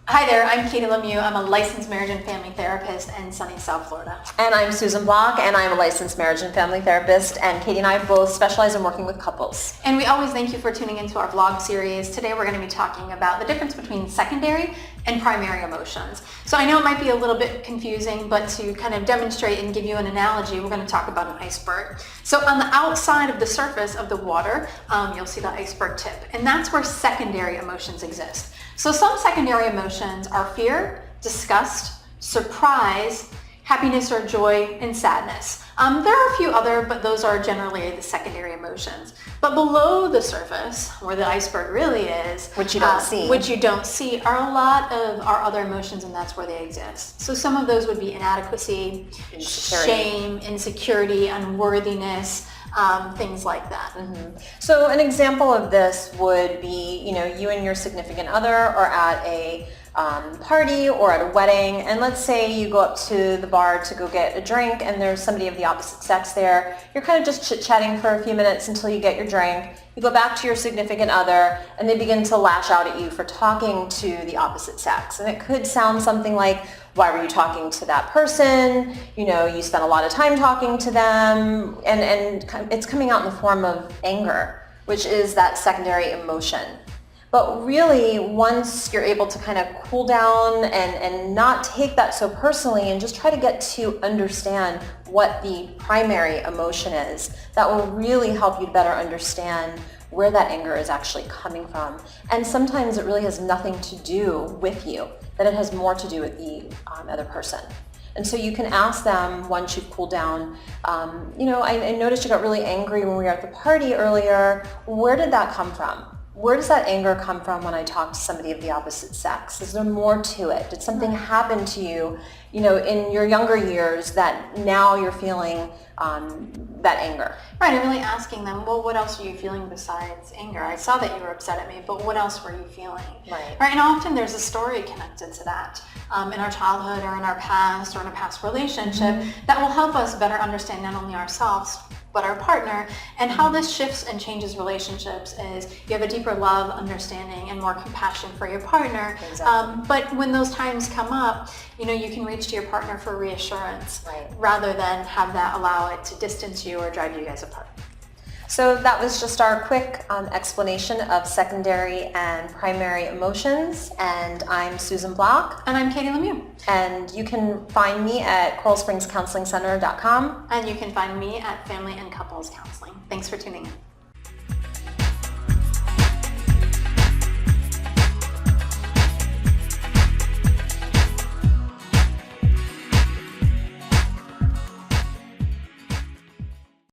Hi there, I'm Katie Lemieux. I'm a licensed marriage and family therapist in sunny South Florida. And I'm Susan Block, and I'm a licensed marriage and family therapist, and Katie and I both specialize in working with couples. And we always thank you for tuning into our vlog series. Today we're going to be talking about the difference between secondary and primary emotions. So I know it might be a little bit confusing, but to kind of demonstrate and give you an analogy, we're going to talk about an iceberg. So on the outside of the surface of the water, you'll see the iceberg tip, and that's where secondary emotions exist. So some secondary emotions are fear, disgust, surprise, happiness or joy, and sadness. There are a few other, but those are generally the secondary emotions. But below the surface, where the iceberg really is, Which you don't see, are a lot of our other emotions, and that's where they exist. So some of those would be inadequacy, shame, insecurity, unworthiness, things like that. Mm-hmm. So an example of this would be, you and your significant other are at a party or at a wedding, and let's say you go up to the bar to go get a drink and there's somebody of the opposite sex there. You're kind of just chit-chatting for a few minutes until you get your drink. You go back to your significant other and they begin to lash out at you for talking to the opposite sex. And it could sound something like, why were you talking to that person? You spent a lot of time talking to them, and it's coming out in the form of anger, which is that secondary emotion. But really, once you're able to kind of cool down and not take that so personally and just try to get to understand what the primary emotion is, that will really help you better understand where that anger is actually coming from. And sometimes it really has nothing to do with you, that it has more to do with the other person. And so you can ask them once you've cooled down, I noticed you got really angry when we were at the party earlier. Where did that come from? Where does that anger come from when I talk to somebody of the opposite sex? Is there more to it? Did something happen to you, in your younger years that now you're feeling that anger? Right, and really asking them, well, what else are you feeling besides anger? I saw that you were upset at me, but what else were you feeling? Right, and often there's a story connected to that in our childhood or in our past or in a past relationship that will help us better understand not only ourselves, but our partner. And how this shifts and changes relationships is you have a deeper love, understanding, and more compassion for your partner. Exactly. But when those times come up, you can reach to your partner for reassurance, Right, rather than have that allow it to distance you or drive you guys apart. So that was just our quick explanation of secondary and primary emotions. And I'm Susan Block. And I'm Katie Lemieux. And you can find me at CoralSpringsCounselingCenter.com. And you can find me at Family and Couples Counseling. Thanks for tuning in.